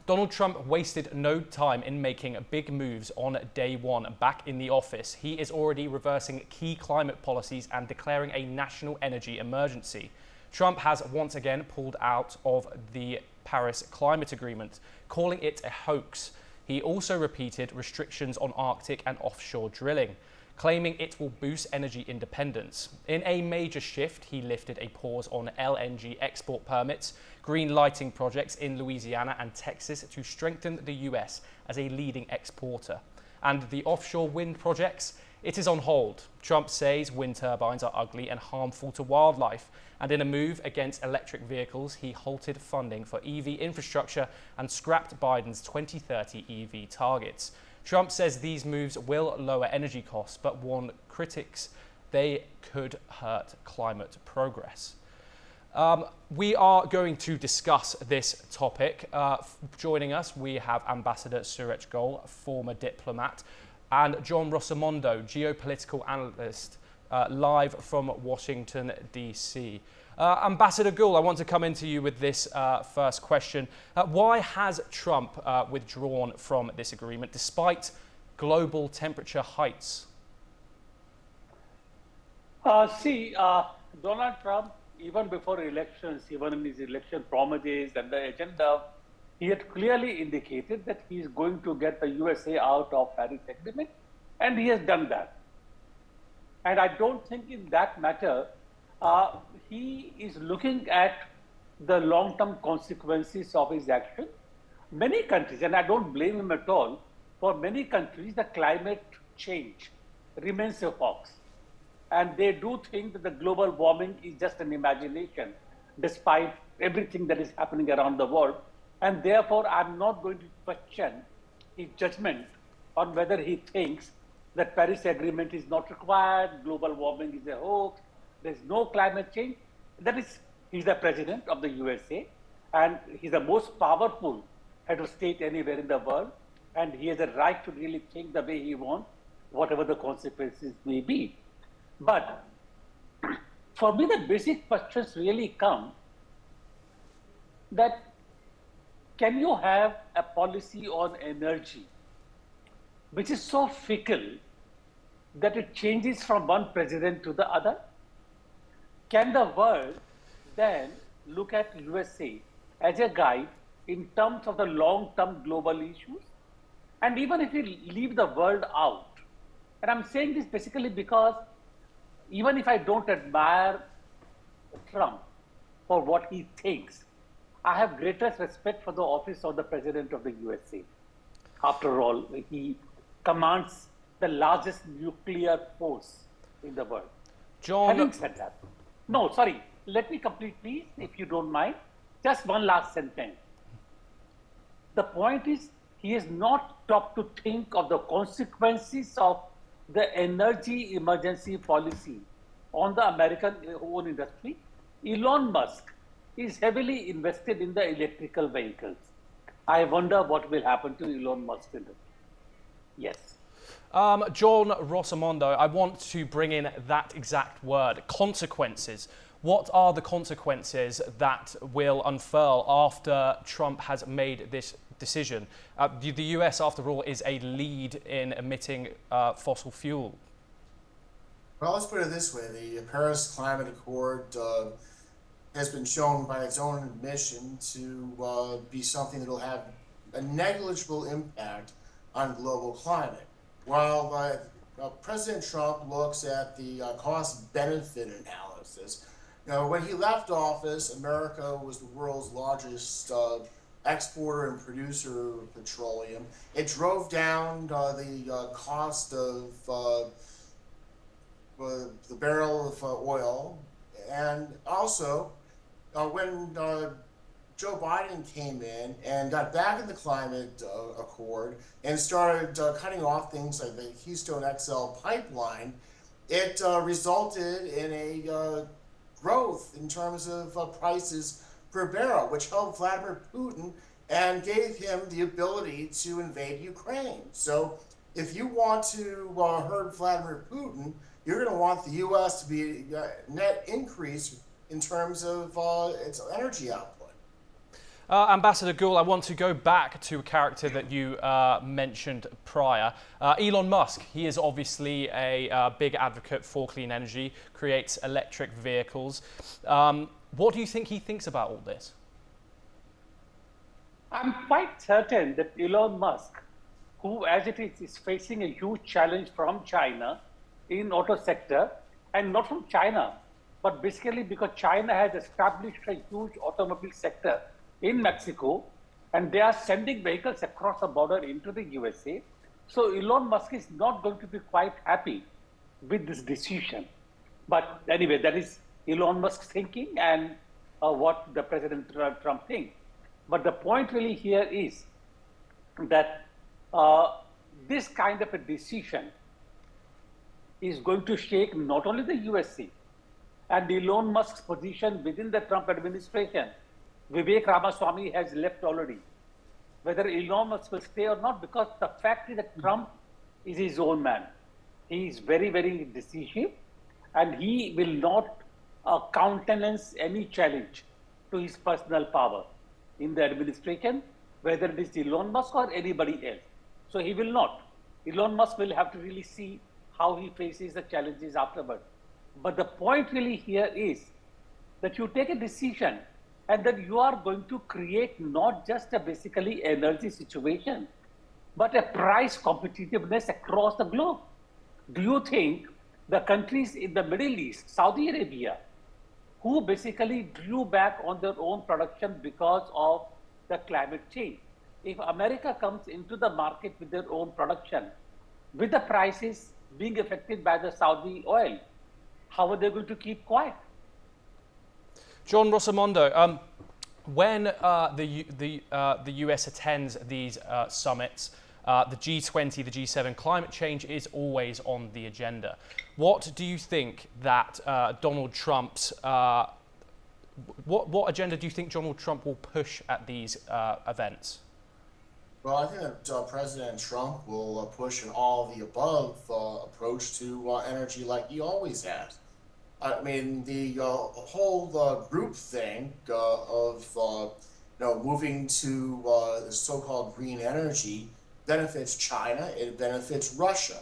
Donald Trump wasted no time in making big moves on day one back in the office. He is already reversing key climate policies and declaring a national energy emergency. Trump has once again pulled out of the Paris Climate Agreement, calling it a hoax. He also repeated restrictions on Arctic and offshore drilling, claiming it will boost energy independence. In a major shift, he lifted a pause on LNG export permits, green lighting projects in Louisiana and Texas to strengthen the US as a leading exporter. And the offshore wind projects, it is on hold. Trump says wind turbines are ugly and harmful to wildlife. And in a move against electric vehicles, he halted funding for EV infrastructure and scrapped Biden's 2030 EV targets. Trump says these moves will lower energy costs, but warned critics they could hurt climate progress. We are going to discuss this topic. Joining us, we have Ambassador Suraj Goel, former diplomat, and John Rossimondo, geopolitical analyst, live from Washington, D.C. Ambassador Goel, I want to come into you with this first question. Why has Trump withdrawn from this agreement despite global temperature heights? Donald Trump, even before elections, even in his election promises and the agenda, he had clearly indicated that he is going to get the USA out of Paris Agreement, and he has done that. And I don't think in that matter, he is looking at the long-term consequences of his action. Many countries, and I don't blame him at all, for many countries, the climate change remains a hoax. And they do think that the global warming is just an imagination, despite everything that is happening around the world. And therefore, I'm not going to question his judgment on whether he thinks that Paris Agreement is not required, global warming is a hoax, there's no climate change. That is, he's the president of the USA, and he's the most powerful head of state anywhere in the world, and he has a right to really think the way he wants, whatever the consequences may be. But for me, the basic questions really come that can you have a policy on energy which is so fickle that it changes from one president to the other? Can the world then look at USA as a guide in terms of the long-term global issues? And even if we leave the world out, and I'm saying this basically because even if I don't admire Trump for what he thinks, I have greatest respect for the office of the President of the USA. After all, he commands the largest nuclear force in the world. John... Having said that, no, sorry, let me complete, please, if you don't mind. Just one last sentence. The point is, he has not stopped to think of the consequences of the energy emergency policy on the American own industry. Elon Musk is heavily invested in the electrical vehicles. I wonder what will happen to Elon Musk in it. Yes. John Rossimondo, I want to bring in that exact word, consequences. What are the consequences that will unfurl after Trump has made this decision? The US, after all, is a lead in emitting fossil fuel. Well, let's put it this way. The Paris Climate Accord has been shown by its own admission to be something that will have a negligible impact on global climate. While President Trump looks at the cost-benefit analysis, when he left office, America was the world's largest exporter and producer of petroleum. It drove down the cost of the barrel of oil. And also, when Joe Biden came in and got back in the climate accord and started cutting off things like the Keystone XL pipeline, it resulted in a growth in terms of prices per barrel, which helped Vladimir Putin and gave him the ability to invade Ukraine. So if you want to hurt Vladimir Putin, you're going to want the U.S. to be a net increase in terms of its energy output. Ambassador Gul, I want to go back to a character that you mentioned prior. Elon Musk, he is obviously a big advocate for clean energy, creates electric vehicles. What do you think he thinks about all this? I'm quite certain that Elon Musk, who as it is facing a huge challenge from China in auto sector, and not from China, but basically because China has established a huge automobile sector in Mexico, and they are sending vehicles across the border into the USA. So Elon Musk is not going to be quite happy with this decision. But anyway, that is Elon Musk's thinking and what the President Trump thinks. But the point really here is that this kind of a decision is going to shake not only the USA and Elon Musk's position within the Trump administration. Vivek Ramaswamy has left already. Whether Elon Musk will stay or not, because the fact is that Trump is his own man. He is very, very decisive, and he will not countenance any challenge to his personal power in the administration, whether it is Elon Musk or anybody else. So he will not. Elon Musk will have to really see how he faces the challenges afterwards. But the point really here is that you take a decision and that you are going to create not just a basically energy situation, but a price competitiveness across the globe. Do you think the countries in the Middle East, Saudi Arabia, who basically drew back on their own production because of the climate change, if America comes into the market with their own production, with the prices being affected by the Saudi oil, how are they going to keep quiet? John Rosamondo, when the US attends these summits, the G20, the G7, climate change is always on the agenda. What do you think that Donald Trump's, what agenda do you think Donald Trump will push at these events? Well, I think that President Trump will push an all-of-the-above approach to energy like he always has. I mean, the whole group thing of moving to so-called green energy benefits China, it benefits Russia.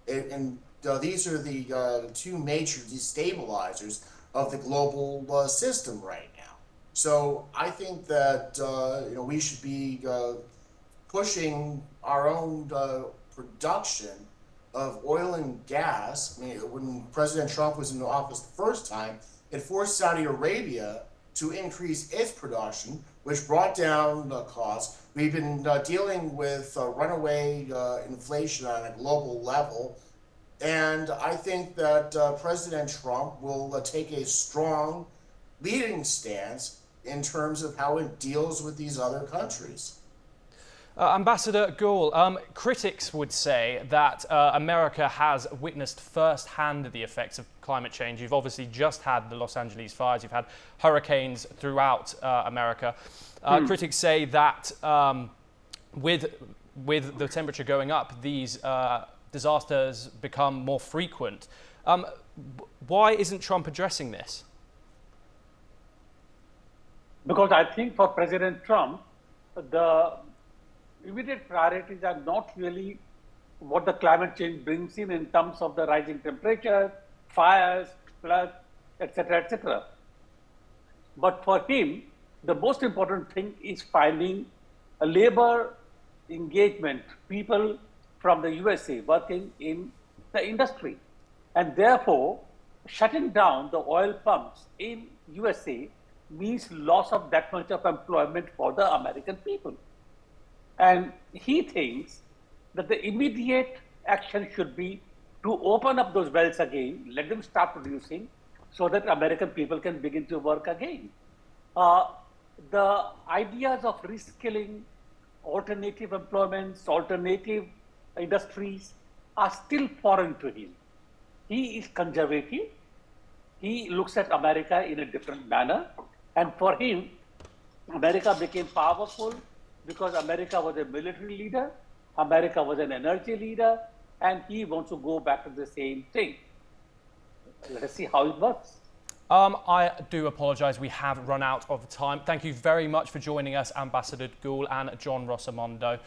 And these are the two major destabilizers of the global system right now. So I think that we should be pushing our own production of oil and gas. I mean, when President Trump was in office the first time, it forced Saudi Arabia to increase its production, which brought down the costs. We've been dealing with runaway inflation on a global level. And I think that President Trump will take a strong leading stance in terms of how it deals with these other countries. Ambassador Gul, critics would say that America has witnessed firsthand the effects of climate change. You've obviously just had the Los Angeles fires, you've had hurricanes throughout America. Critics say that with the temperature going up, these disasters become more frequent. Why isn't Trump addressing this? Because I think for President Trump, the immediate priorities are not really what the climate change brings in terms of the rising temperature, fires, floods, etc., etc. But for him, the most important thing is finding a labor engagement, people from the USA working in the industry. And therefore, shutting down the oil pumps in USA means loss of that much of employment for the American people. And he thinks that the immediate action should be to open up those wells again, let them start producing, so that American people can begin to work again. The ideas of reskilling, alternative employments, alternative industries are still foreign to him. He is conservative. He looks at America in a different manner. And for him, America became powerful because America was a military leader, America was an energy leader, and he wants to go back to the same thing. Let us see how it works. I do apologise, we have run out of time. Thank you very much for joining us, Ambassador Gould and John Rossimondo.